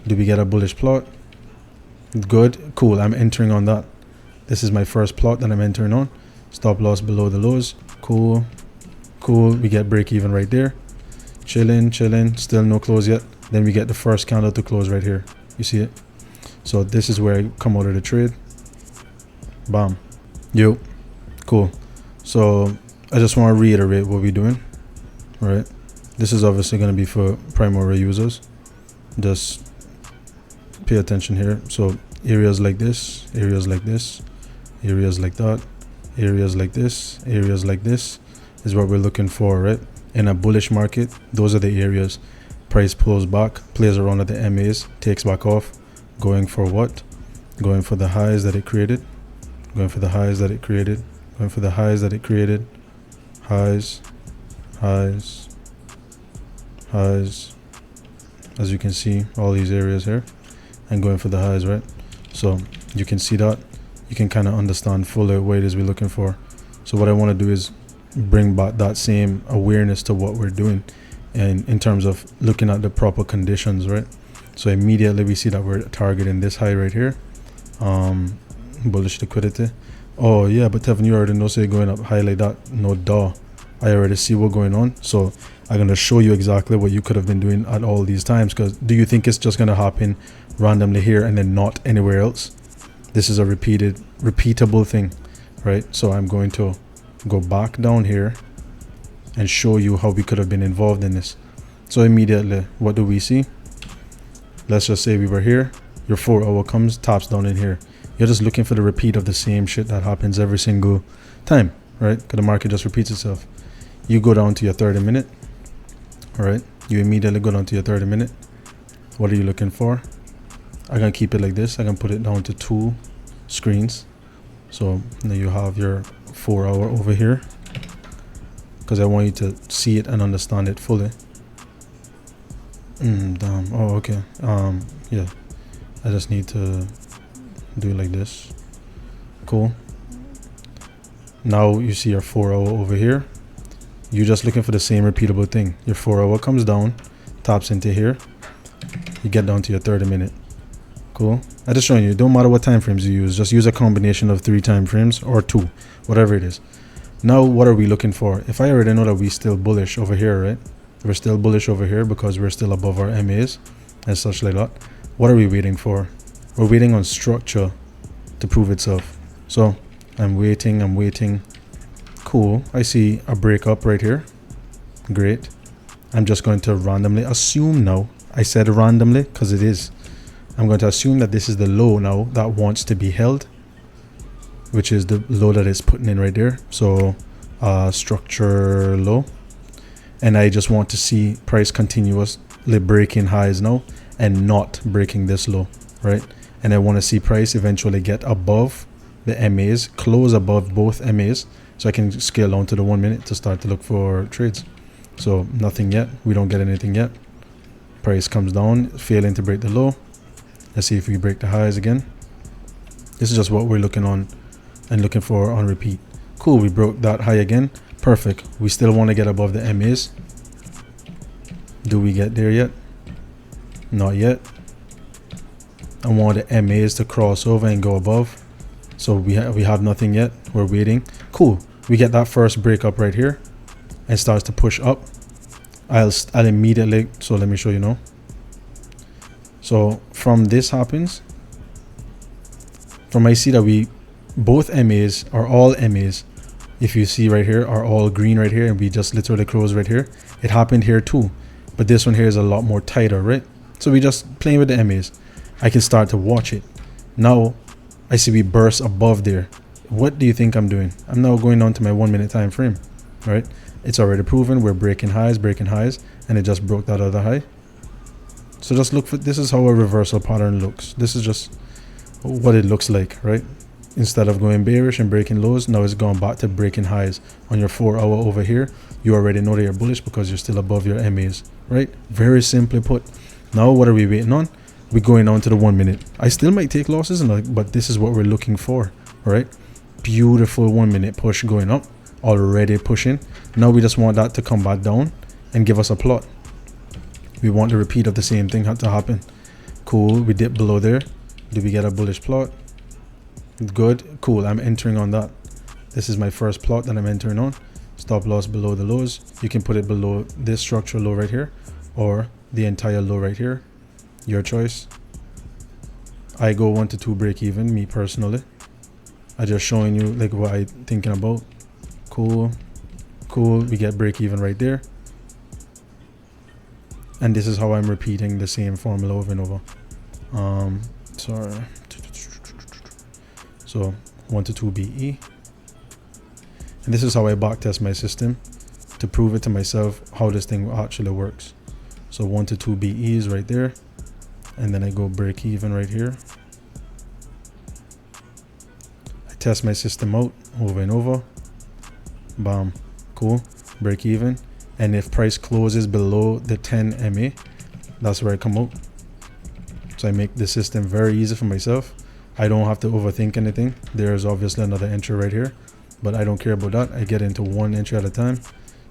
Do we get a bullish plot? Good, cool. I'm entering on that. This is my first plot that I'm entering on. Stop loss below the lows. Cool, cool. We get break even right there. Chilling, chilling. Still no close yet. Then we get the first candle to close right here. You see it? So this is where I come out of the trade. Bam. Yo, cool. So I just want to reiterate what we're doing. All right. This is obviously going to be for Primora users. Just pay attention here. So areas like this, areas like this, areas like that, areas like this, areas like this is what we're looking for, right? In a bullish market, those are the areas. Price pulls back, plays around at the MAs, takes back off, going for what? Going for the highs that it created, going for the highs that it created, going for the highs that it created, highs, highs, highs, as you can see, all these areas here, and going for the highs, right? So you can see that. You can kind of understand fully what it is we're looking for. So what I want to do is bring back that same awareness to what we're doing, and in terms of looking at the proper conditions, right? So immediately we see that we're targeting this high right here, bullish liquidity. Oh yeah, but Tevin, you already know, so you're going up high like that. No duh, I already see what's going on. So I'm going to show you exactly what you could have been doing at all these times. Because do you think it's just going to happen randomly here and then not anywhere else? This is a repeatable thing, right? So I'm going to go back down here and show you how we could have been involved in this. So immediately, what do we see? Let's just say we were here. Your 4 hour comes, taps down in here. You're just looking for the repeat of the same shit that happens every single time, right? Because the market just repeats itself. You go down to your 30 minute. All right, you immediately go down to your 30 minute. What are you looking for? I'm gonna keep it like this. I can put it down to 2 screens. So now you have your 4 hour over here, because I want you to see it and understand it fully. Damn. Oh, okay. Yeah, I just need to do it like this. Cool. Now you see your 4 hour over here. You're just looking for the same repeatable thing. Your 4 hour comes down, taps into here. You get down to your 30 minute. Cool. I just showing you, it don't matter what time frames you use, just use a combination of 3 time frames or 2, whatever it is. Now what are we looking for? If I already know that we're still bullish over here, right? We're still bullish over here because we're still above our MAs and such like that. What are we waiting for? We're waiting on structure to prove itself. So I'm waiting. Cool. I see a breakup right here. Great. I'm just going to randomly assume now. I said randomly because it is. I'm going to assume that this is the low now that wants to be held, which is the low that is putting in right there. So structure low. And I just want to see price continuously breaking highs now and not breaking this low, right? And I want to see price eventually get above the MAs, close above both MAs, so I can scale down to the 1 minute to start to look for trades. So nothing yet. We don't get anything yet. Price comes down, failing to break the low. Let's see if we break the highs again. This is just what we're looking on and looking for on repeat. Cool, we broke that high again. Perfect. We still want to get above the MAs. Do we get there yet? Not yet. I want the MAs to cross over and go above. So we have nothing yet. We're waiting. Cool. We get that first breakup right here and starts to push up. I'll immediately, so let me show you now. So from this happens, from I see that both MAs are all MAs. If you see right here are all green right here, and we just literally closed right here. It happened here too, but this one here is a lot more tighter, right? So we just playing with the MAs. I can start to watch it. Now I see we burst above there. What do you think I'm doing? I'm now going on to my 1 minute time frame, right? It's already proven we're breaking highs, and it just broke that other high. So just look for, this is how a reversal pattern looks. This is just what it looks like, right? Instead of going bearish and breaking lows, now it's gone back to breaking highs. On your 4 hour over here, you already know that you're bullish because you're still above your MAs, right? Very simply put. Now what are we waiting on? We're going on to the 1 minute. I still might take losses, but this is what we're looking for, right? Beautiful 1 minute push going up, already pushing. Now we just want that to come back down and give us a plot. We want the repeat of the same thing to happen. Cool, we dip below there. Do we get a bullish plot? Good, cool, I'm entering on that. This is my first plot that I'm entering on. Stop loss below the lows. You can put it below this structural low right here or the entire low right here. Your choice. I go 1 to 2 break even, me personally. I just showing you like what I thinking about. Cool, cool, we get break even right there. And this is how I'm repeating the same formula over and over. Sorry. So 1 to 2 BE. And this is how I backtest my system to prove it to myself how this thing actually works. So 1 to 2 BE is right there. And then I go break even right here. I test my system out over and over. Bam. Cool. Break even. And if price closes below the 10 MA, that's where I come out. So I make the system very easy for myself. I don't have to overthink anything. There's obviously another entry right here, but I don't care about that. I get into one entry at a time.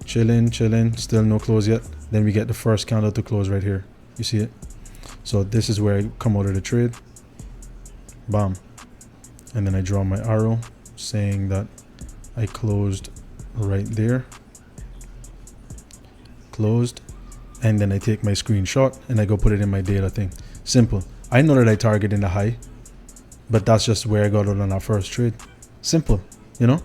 Chilling, chilling, still no close yet. Then we get the first candle to close right here. You see it? So this is where I come out of the trade. Bam. And then I draw my arrow saying that I closed right there. Closed. And then I take my screenshot and I go put it in my data thing. Simple. I know that I target in the high, but that's just where I got out on our first trade. Simple, you know?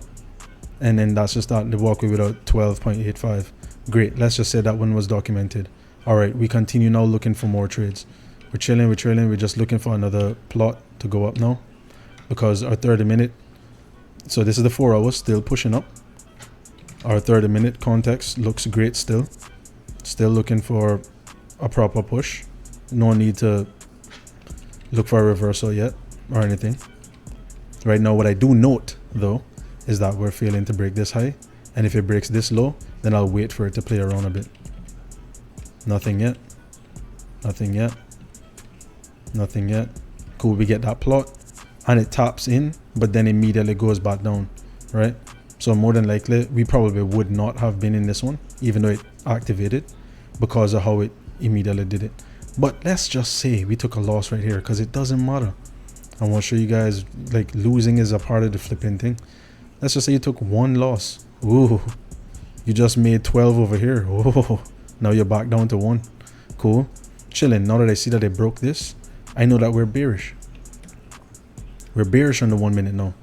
And then that's just that, the walkway without 12.85. Great. Let's just say that one was documented. All right, we continue now looking for more trades. We're chilling, we're trailing. We're just looking for another plot to go up now because our 30-minute, so this is the 4 hours still pushing up. Our 30-minute context looks great still. Still looking for a proper push. No need to look for a reversal yet or anything. Right now, what I do note though is that we're failing to break this high. And if it breaks this low, then I'll wait for it to play around a bit. Nothing yet. Nothing yet. Nothing yet. Cool, we get that plot and it taps in, but then immediately goes back down, right? So more than likely, we probably would not have been in this one, even though it activated because of how it immediately did it. But let's just say we took a loss right here because it doesn't matter. I want to show you guys like losing is a part of the flipping thing. Let's just say you took one loss. Ooh, you just made 12 over here. Oh, now you're back down to 1. Cool. Chilling. Now that I see that they broke this, I know that we're bearish. We're bearish on the 1 minute now.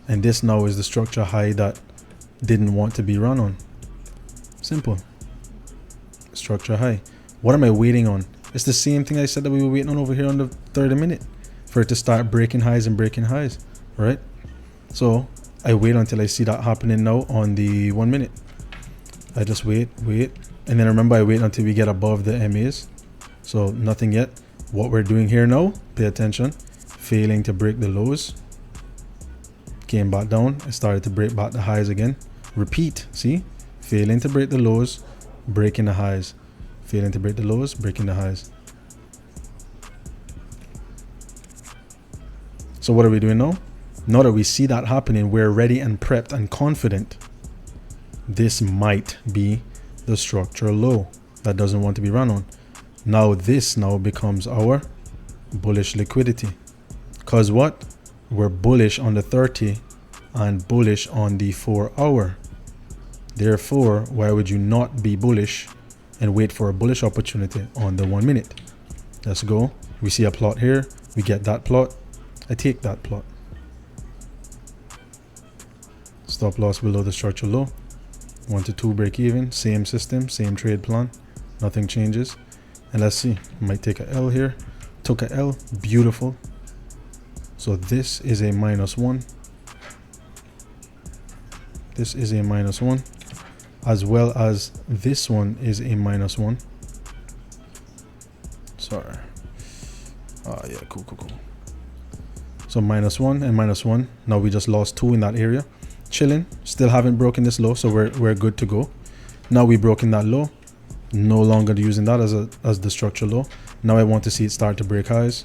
And this now is the structure high that didn't want to be run on. Simple. Structure high. What am I waiting on? It's the same thing I said that we were waiting on over here on the 30-minute for it to start breaking highs and breaking highs, right? So I wait until I see that happening now on the 1 minute. I just wait. And then remember, I wait until we get above the MAs. So nothing yet. What we're doing here now, pay attention, failing to break the lows. Came back down and started to break back the highs again. Repeat, see? Failing to break the lows, breaking the highs. Failing to break the lows, breaking the highs. So what are we doing now? Now that we see that happening, we're ready and prepped and confident. This might be the structural low that doesn't want to be run on. Now this now becomes our bullish liquidity. Because what? We're bullish on the 30 and bullish on the 4 hour. Therefore, why would you not be bullish and wait for a bullish opportunity on the 1 minute? Let's go. We see a plot here. We get that plot. I take that plot. Stop loss below the structural low. 1 to 2 break even. Same system, same trade plan. Nothing changes. And let's see. Might take a L here. Took a L. Beautiful. So this is a -1. This is a -1. As well as this one is a -1. Sorry. Yeah, cool. So -1 and -1. Now we just lost 2 in that area. Chilling. Still haven't broken this low, so we're good to go. Now we broken that low. No longer using that as the structural low. Now I want to see it start to break highs.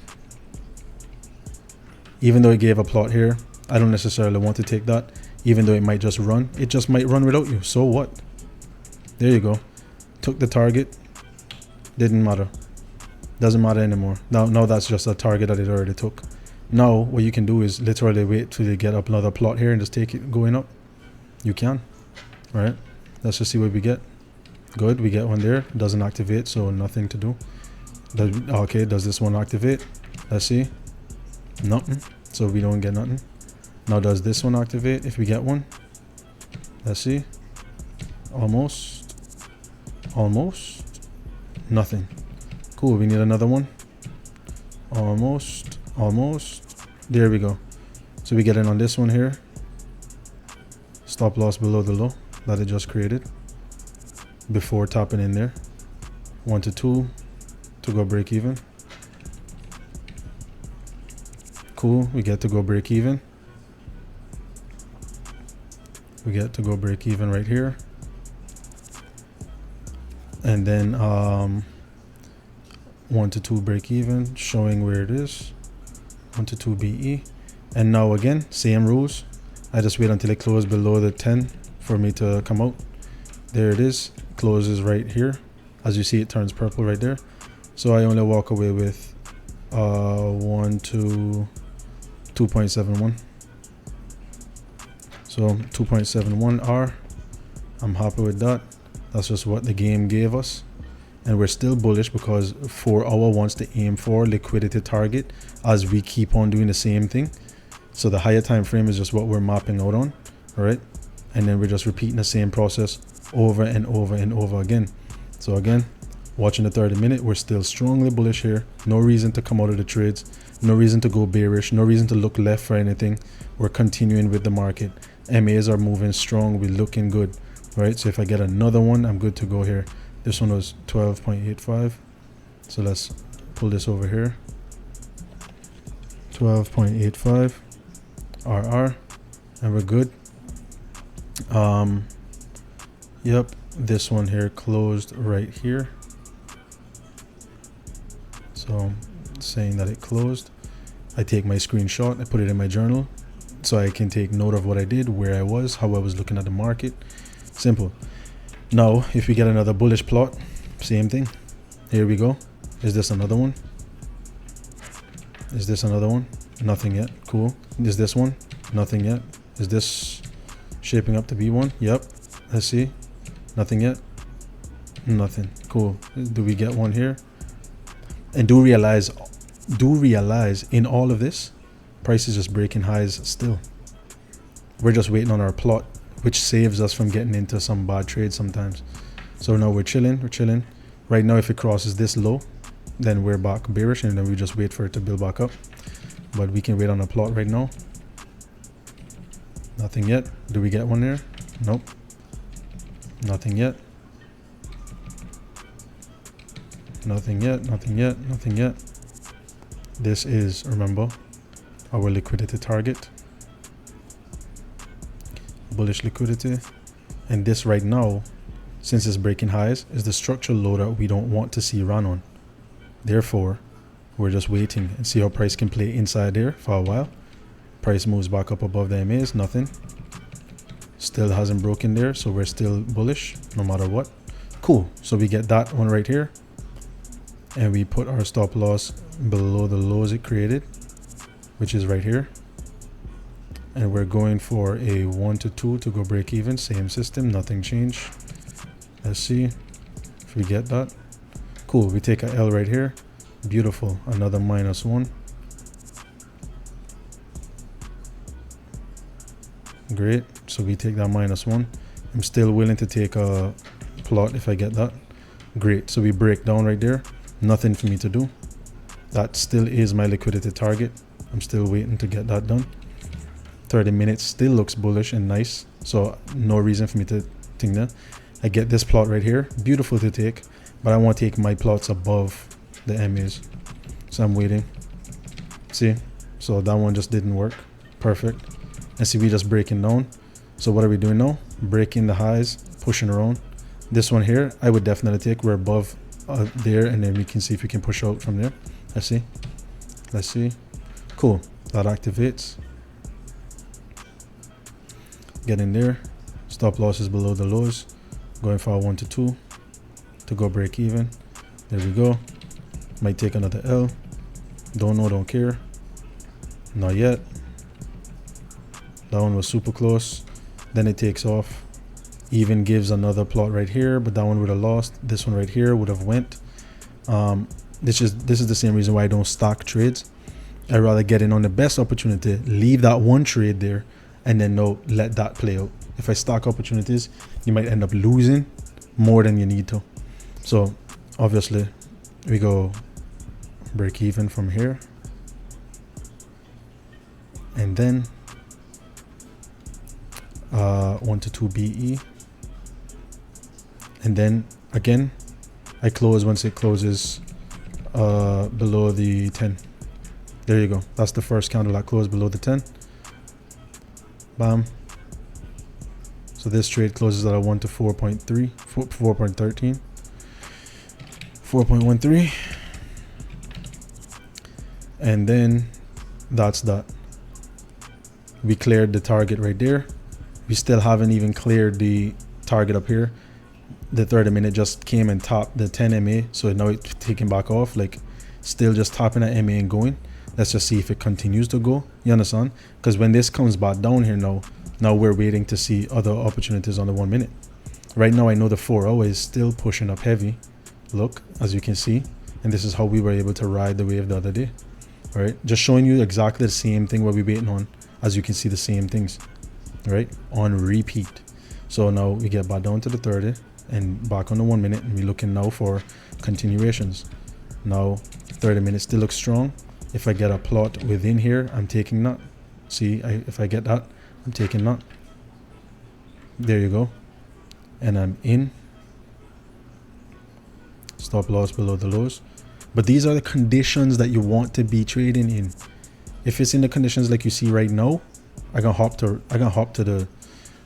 Even though it gave a plot here, I don't necessarily want to take that. Even though it might just run. It just might run without you. So what? There you go. Took the target. Didn't matter. Doesn't matter anymore. Now that's just a target that it already took. Now what you can do is literally wait till you get up another plot here and just take it going up. You can. Right? Let's just see what we get. Good, we get one there. Doesn't activate, so nothing to do. Okay, does this one activate? Let's see. Nothing. So we don't get nothing. Now does this one activate if we get one? Let's see. Almost. Nothing. Cool, we need another one. Almost. There we go. So we get in on this one here. Stop loss below the low that it just created before tapping in there. 1 to 2 to go break even. Cool, we get to go break even. We get to go break even right here. And then 1 to 2 break even, showing where it is. 1 to 2 BE. And now again, same rules. I just wait until it closes below the 10 for me to come out. There it is, closes right here. As you see, it turns purple right there. So I only walk away with 1 to 2.71. So 2.71 R. I'm happy with that. That's just what the game gave us. And we're still bullish because 4 hour wants to aim for liquidity target as we keep on doing the same thing. So the higher time frame is just what we're mapping out on, all right? And then we're just repeating the same process over and over and over again. So again, watching the 30-minute, we're still strongly bullish here. No reason to come out of the trades, no reason to go bearish, no reason to look left for anything. We're continuing with the market. MAs are moving strong, we're looking good, right? So if I get another one, I'm good to go here. This one was 12.85. So let's pull this over here. 12.85 RR, and we're good. Yep, this one here closed right here. So saying that it closed, I take my screenshot, I put it in my journal so I can take note of what I did, where I was, how I was looking at the market. Simple. Now if we get another bullish plot, same thing. Here we go. Is this another one? Is this another one? Nothing yet. Cool. Is this one? Nothing yet. Is this shaping up to be one? Yep. Let's see. Nothing yet. Nothing. Cool. Do we get one here? And do realize in all of this, price is just breaking highs still. We're just waiting on our plot, which saves us from getting into some bad trades sometimes. So now we're chilling. Right now, if it crosses this low, then we're back bearish, and then we just wait for it to build back up. But we can wait on a plot right now. Nothing yet. Do we get one there? Nope. Nothing yet. Nothing yet. This is, remember, our liquidity target. Bullish liquidity. And this right now, since it's breaking highs, is the structural low that we don't want to see run on. Therefore, we're just waiting and see how price can play inside there for a while. Price moves back up above the MAs, nothing. Still hasn't broken there, so we're still bullish no matter what. Cool. So we get that one right here, and we put our stop loss below the lows it created, which is right here. And we're going for a 1 to 2 to go break even. Same system, nothing changed. Let's see if we get that. Cool. We take a L right here. Beautiful. Another -1. Great. So we take that -1. I'm still willing to take a plot if I get that. Great. So we break down right there. Nothing for me to do. That still is my liquidity target. I'm still waiting to get that done. 30 minutes still looks bullish and nice. So no reason for me to think that. I get this plot right here. Beautiful to take. But I want to take my plots above the MAs. So I'm waiting. See? So that one just didn't work. Perfect. And see, we just breaking down. So what are we doing now? Breaking the highs, pushing around. This one here, I would definitely take. We're above there, and then we can see if we can push out from there. Let's see. Let's see. Cool. That activates. Get in there. Stop losses below the lows. Going for a 1 to 2 to go break even. There we go. Might take another L. Don't know, don't care. Not yet. That one was super close. Then it takes off. Even gives another plot right here, but that one would have lost. This one right here would have went. This is the same reason why I don't stock trades. I'd rather get in on the best opportunity, leave that one trade there, and then let that play out. If I stock opportunities, you might end up losing more than you need to. So obviously we go break even from here, and then 1 to 2 BE, and then again I close once it closes below the 10. There you go. That's the first candle that closed below the 10. Bam. So this trade closes at a 1 to 4.3, 4.13, 4.13, and then that's that. We cleared the target right there. We still haven't even cleared the target up here. The 30-minute just came and topped the 10 MA, so now it's taking back off, like still just topping at MA and going. Let's just see if it continues to go. You understand? Because when this comes back down here now we're waiting to see other opportunities on the 1 minute. Right now I know the 4 hour is still pushing up heavy. Look, as you can see, and this is how we were able to ride the wave the other day. All right, just showing you exactly the same thing what we're waiting on. As you can see, the same things, right, on repeat. So now we get back down to the 30 and back on the 1 minute, and we're looking now for continuations. Now 30 minutes still looks strong. If I get a plot within here, I'm taking that. See, if I get that, I'm taking that. There you go. And I'm in. Stop loss below the lows. But these are the conditions that you want to be trading in. If it's in the conditions like you see right now, I can hop to the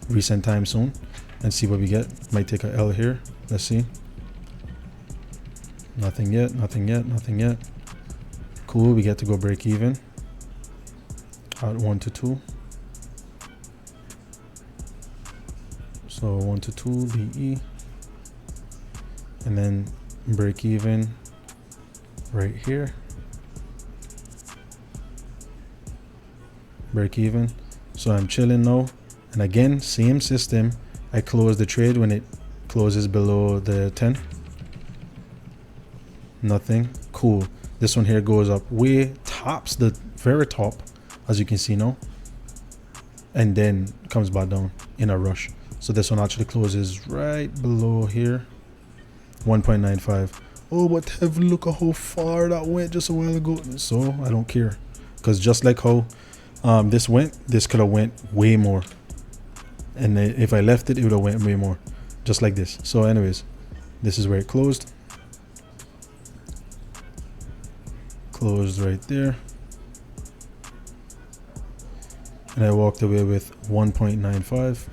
recent time zone and see what we get. Might take a L here. Let's see. Nothing yet, nothing yet, nothing yet. Cool, we get to go break even at 1 to 2. So 1 to 2 BE, and then break even right here. Break even. So I'm chilling now, and again, same system. I close the trade when it closes below the 10. Nothing. Cool. This one here goes up way tops the very top, as you can see now, and then comes back down in a rush. So this one actually closes right below here, 1.95. Oh, but have a look at how far that went just a while ago. So I don't care, because just like how this went, this could have went way more, and if I left it, it would have went way more, just like this. So anyways, this is where it closed. Closed right there, and I walked away with 1.95.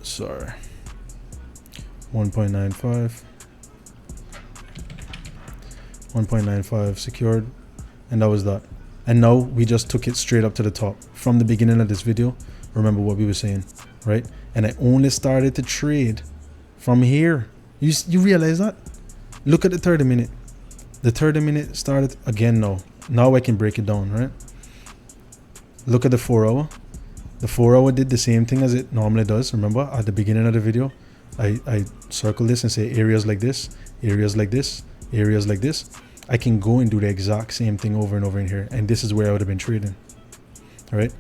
Sorry, 1.95, 1.95 secured, and that was that. And now we just took it straight up to the top from the beginning of this video. Remember what we were saying, right? And I only started to trade from here. You realize that? Look at the 30 minute. The 30 minute started again now. Now I can break it down, right? Look at the 4 hour. The 4 hour did the same thing as it normally does. Remember at the beginning of the video, I circle this and say areas like this, areas like this, areas like this. I can go and do the exact same thing over and over in here. And this is where I would have been trading. All right.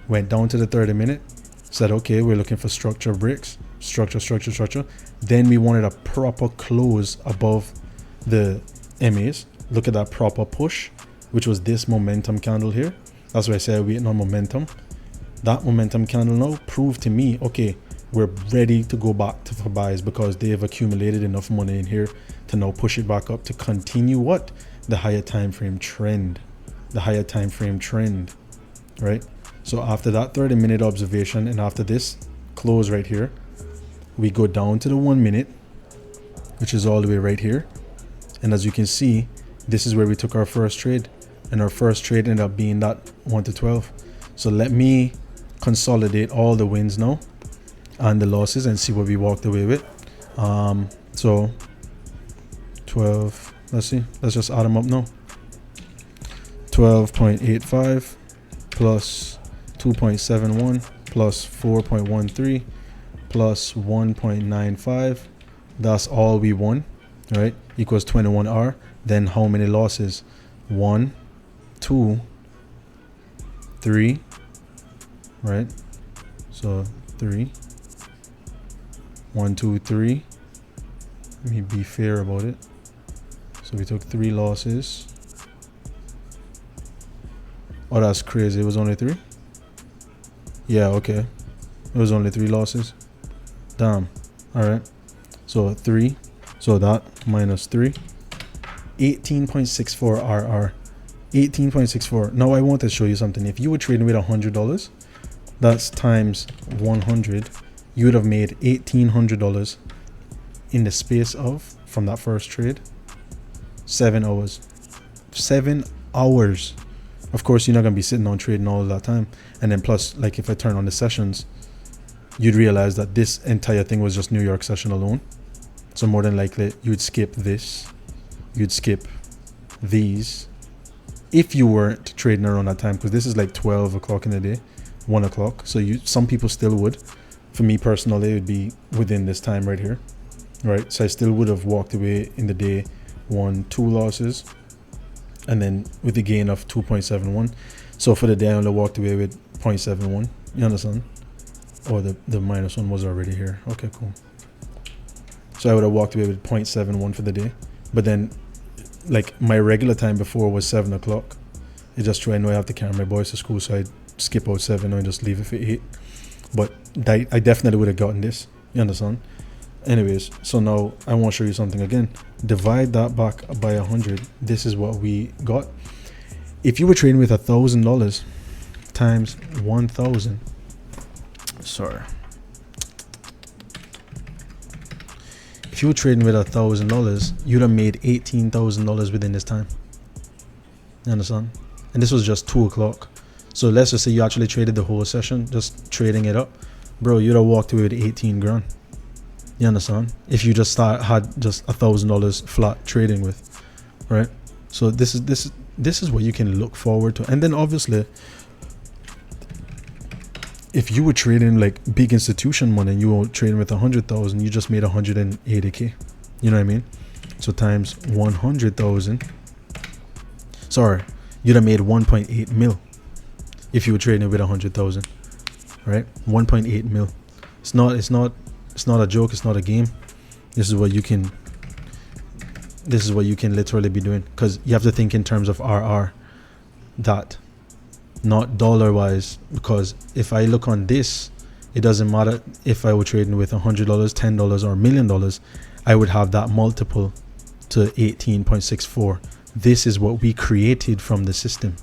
Went down to the 30 minute, said, okay, we're looking for structure breaks, structure. Then we wanted a proper close above the MAs. Look at that proper push, which was this momentum candle here. That's why I said waiting on momentum. That momentum candle now proved to me, okay, we're ready to go back to for buys, because they have accumulated enough money in here to now push it back up to continue what? The higher time frame trend. The higher time frame trend, right? So after that 30 minute observation, and after this close right here, we go down to the 1 minute, which is all the way right here. And as you can see, this is where we took our first trade, and our first trade ended up being that 1 to 12. So let me consolidate all the wins now and the losses and see what we walked away with. So 12 12, let's see, let's just add them up now. 12.85 plus 2.71 plus 4.13 plus 1.95. That's all we won, right? Equals 21R. Then how many losses? 1, 2, 3, right? So 3, 1, 2, 3. Let me be fair about it. So we took 3 losses. Oh, that's crazy. It was only 3? Yeah, okay. It was only 3 losses. Damn. Alright. So 3. So that minus 3. 18.64 RR. 18.64. Now I want to show you something. If you were trading with $100, that's times 100. You would have made $1,800 in the space of, from that first trade, 7 hours. 7 hours. Of course, you're not going to be sitting on trading all of that time. And then plus, like if I turn on the sessions, you'd realize that this entire thing was just New York session alone. So more than likely, you'd skip this. You'd skip these. If you weren't trading around that time, because this is like 12 o'clock in the day, 1 o'clock. So some people still would. For me personally, it would be within this time right here. Right? So I still would have walked away in the day, 1, 2 losses. And then with the gain of 2.71. So for the day, I only walked away with 0.71. You understand? Or the minus 1 was already here. Okay, cool. So I would have walked away with 0.71 for the day. But then, like, my regular time before was 7 o'clock. It's just true, I know I have to carry my boys to school, so I skip out 7 and just leave it for 8. But I definitely would have gotten this. You understand? Anyways, so now I want to show you something again. Divide that back by 100. This is what we got. If you were trading with $1,000 times 1,000, sorry. If you were trading with $1,000, you'd have made $18,000 within this time. You understand? And this was just 2 o'clock. So let's just say you actually traded the whole session, just trading it up, bro. You'd have walked away with 18 grand. You understand? If you just had just $1,000 flat trading with, right? So this is what you can look forward to. And then obviously, if you were trading like big institution money and you were trading with 100,000, you just made 180k. You know what I mean? So times 100,000. Sorry, you'd have made 1.8 mil if you were trading with 100,000, right? 1.8 mil. It's not a joke. It's not a game. This is what you can literally be doing, because you have to think in terms of RR, that, not dollar wise. Because if I look on this, it doesn't matter if I were trading with $100, $10 or $1 million, I would have that multiple to 18.64. This is what we created from the system,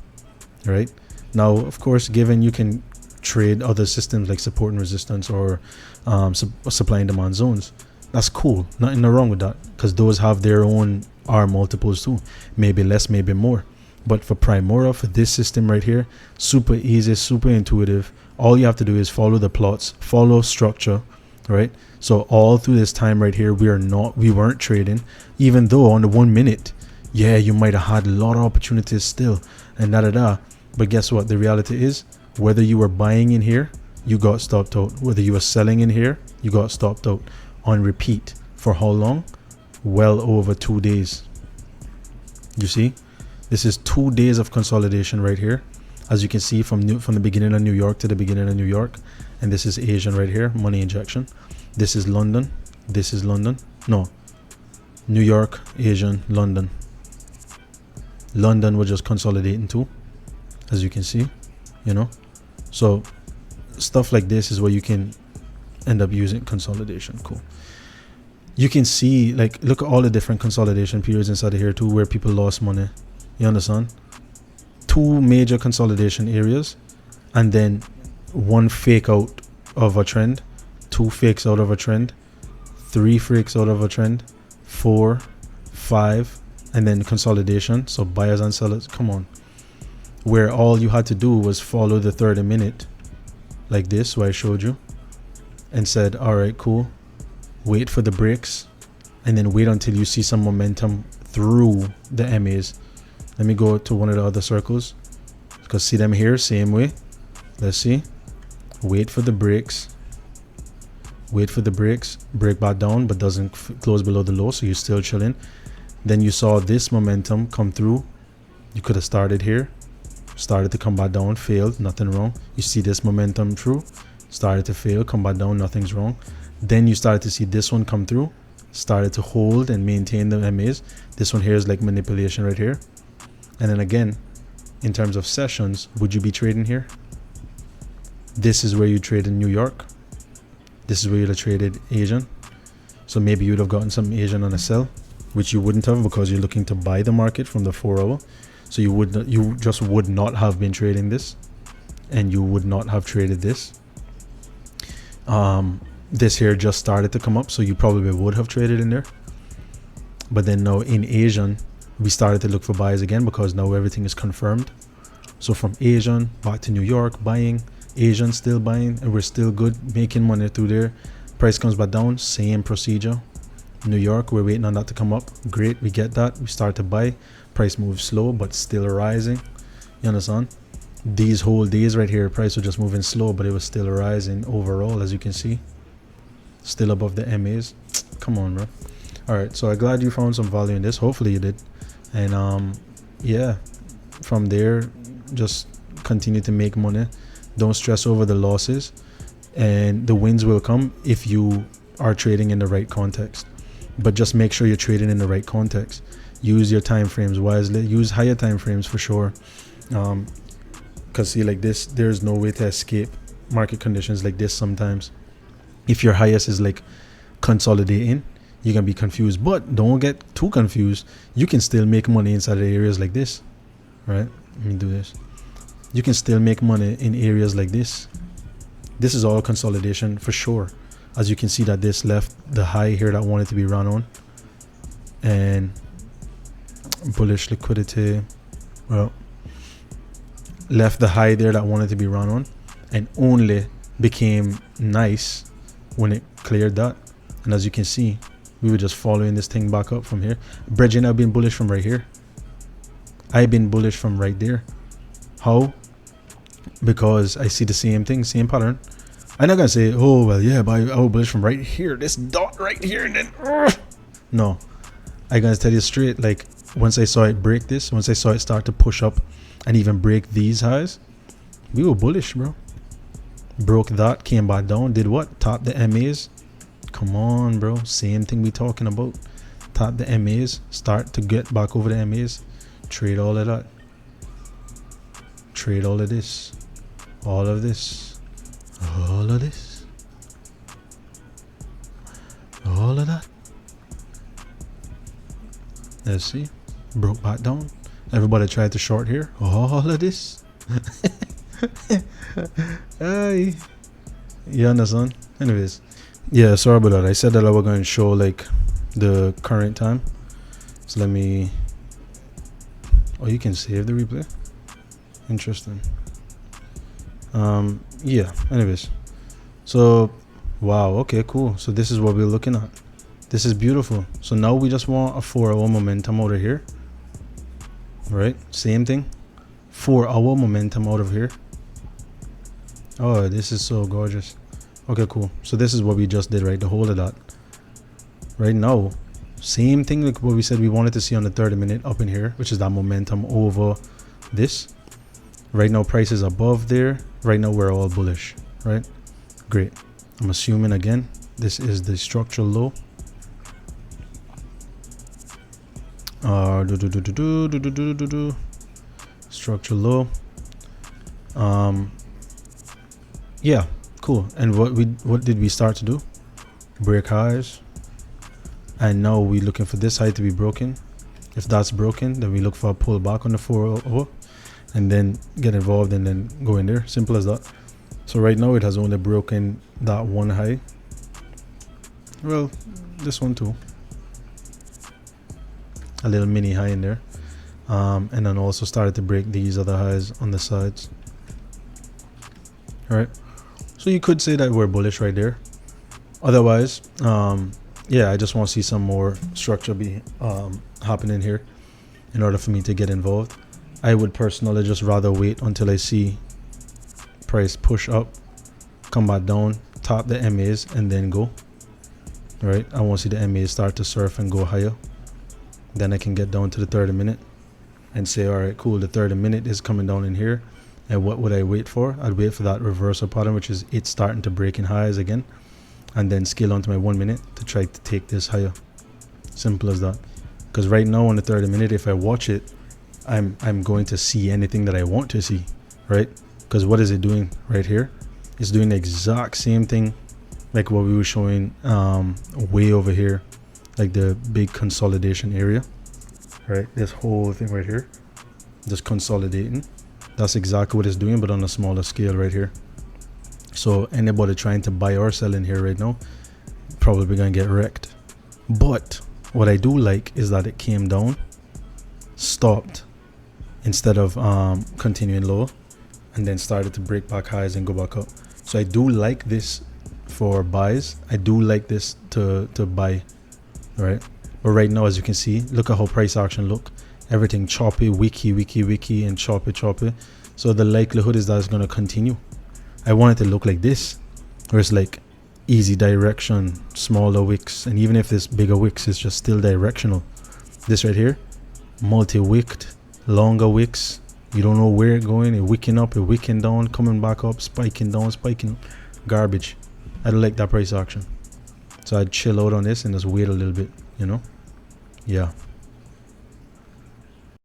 right? Now, of course, given you can trade other systems like support and resistance or supply and demand zones, that's cool. Nothing wrong with that, because those have their own R multiples too. Maybe less, maybe more. But for Primora, for this system right here, super easy, super intuitive. All you have to do is follow the plots, follow structure, right? So all through this time right here, we weren't trading, even though on the 1 minute, yeah, you might have had a lot of opportunities still and but guess what? The reality is, whether you were buying in here, you got stopped out. Whether you were selling in here, you got stopped out on repeat. For how long? Well over 2 days. You see, this is 2 days of consolidation right here. As you can see, from the beginning of New York to the beginning of New York. And this is Asian right here, money injection. This is London. This is London. No, New York, Asian, London. London was just consolidating too, as you can see, you know. So stuff like this is where you can end up using consolidation. Cool. You can see, like, look at all the different consolidation periods inside of here too, where people lost money. You understand? 2 major consolidation areas, and then 1 fake out of a trend, 2 fakes out of a trend, 3 fakes out of a trend, 4, 5, and then consolidation. So buyers and sellers, come on, where all you had to do was follow the 30 minute like this, where I showed you and said, all right, cool, wait for the breaks, and then wait until you see some momentum through the MAs. Let me go to one of the other circles, because see them here, same way. Let's see. Wait for the breaks. Wait for the breaks. Break back down, but doesn't close below the low, so you're still chilling. Then you saw this momentum come through. You could have started here, started to come back down, failed, nothing wrong. You see this momentum through, started to fail, come back down, nothing's wrong. Then you started to see this one come through, started to hold and maintain the MAs. This one here is like manipulation right here. And then again, in terms of sessions, would you be trading here? This is where you trade in New York. This is where you'd have traded Asian. So maybe you'd have gotten some Asian on a sell, which you wouldn't have because you're looking to buy the market from the 4 hour. So you just would not have been trading this, and you would not have traded this. This here just started to come up, so you probably would have traded in there. But then now in Asian, we started to look for buys again because now everything is confirmed. So from Asian back to New York, buying, Asian still buying, and we're still good, making money through there. Price comes back down, same procedure. New York, we're waiting on that to come up. Great, we get that. We start to buy. Price moves slow, but still rising. You understand? These whole days right here, price was just moving slow, but it was still rising overall, as you can see. Still above the MAs. Come on, bro. All right, so I'm glad you found some value in this. Hopefully you did. And yeah, from there, just continue to make money. Don't stress over the losses, and the wins will come if you are trading in the right context. But just make sure you're trading in the right context. Use your time frames wisely. Use higher time frames for sure. Because see, like this, there's no way to escape market conditions like this sometimes. If your highest is like consolidating, you can be confused, but don't get too confused. You can still make money inside of areas like this, right? Let me do this. You can still make money in areas like this. This is all consolidation for sure. As you can see that this left the high here that wanted to be run on, and bullish liquidity, well, left the high there that wanted to be run on, and only became nice when it cleared that. And as you can see, we were just following this thing back up from here. Bridging, I've been bullish from right here. I've been bullish from right there. How? Because I see the same thing, same pattern. I'm not gonna say, oh well, yeah, but I was bullish from right here, this dot right here, and then no. I'm gonna tell you straight, like once I saw it break this, once I saw it start to push up and even break these highs, we were bullish, bro. Broke that, came back down, did what? Top the MAs. Come on, bro. Same thing we talking about. Top the MAs, start to get back over the MAs, trade all of that, trade all of this, all of this, all of this, all of that. Let's see. Broke back down. Everybody tried to short here. All of this. Hey, you understand? Anyways, yeah, sorry about that. I said that I was going to show like the current time. So let me. Oh, you can save the replay. Interesting. Yeah. Anyways, so wow. Okay, cool. So this is what we're looking at. This is beautiful. So now we just want a 4-hour momentum out of here. Right? Same thing. 4-hour momentum out of here. Oh, this is so gorgeous. Okay, cool. So this is what we just did, right? The whole of that. Right now, same thing like what we said we wanted to see on the 30-minute up in here, which is that momentum over this. Right now, price is above there. Right now, we're all bullish, right? Great. I'm assuming again, this is the structural low. Structural low. Yeah, cool. And what did we start to do? Break highs. And now we're looking for this high to be broken. If that's broken, then we look for a pullback on the 4-hour and then get involved and then go in there. Simple as that. So right now it has only broken that one high. Well, this one too. A little mini high in there. And then also started to break these other highs on the sides. All right. So you could say that we're bullish right there. Otherwise, yeah, I just want to see some more structure be happening here in order for me to get involved. I would personally just rather wait until I see price push up, come back down, top the MAs, and then go. Right, I want to see the MAs start to surf and go higher. Then I can get down to the 30-minute and say, all right, cool, the 30-minute is coming down in here. And what would I wait for? I'd wait for that reversal pattern, which is it starting to break in highs again, and then scale onto my 1 minute to try to take this higher. Simple as that. Because right now on the 30-minute, if I watch it, I'm going to see anything that I want to see, right? Because what is it doing right here? It's doing the exact same thing like what we were showing way over here, like the big consolidation area, right? This whole thing right here, just consolidating. That's exactly what it's doing, but on a smaller scale right here. So anybody trying to buy or sell in here right now, probably gonna get wrecked. But what I do like is that it came down, stopped, instead of continuing low, and then started to break back highs and go back up. So I do like this for buys. I do like this to buy, right? But right now, as you can see, look at how price action look. Everything choppy, wiki, and choppy. So the likelihood is that it's going to continue. I want it to look like this, where it's like easy direction, smaller wicks, and even if this bigger wicks is just still directional. This right here, multi-wicked, longer wicks. You don't know where it's going. It's wicking up, it's wicking down, coming back up, spiking down, spiking up. Garbage. I don't like that price action. So I'd chill out on this and just wait a little bit, you know? Yeah.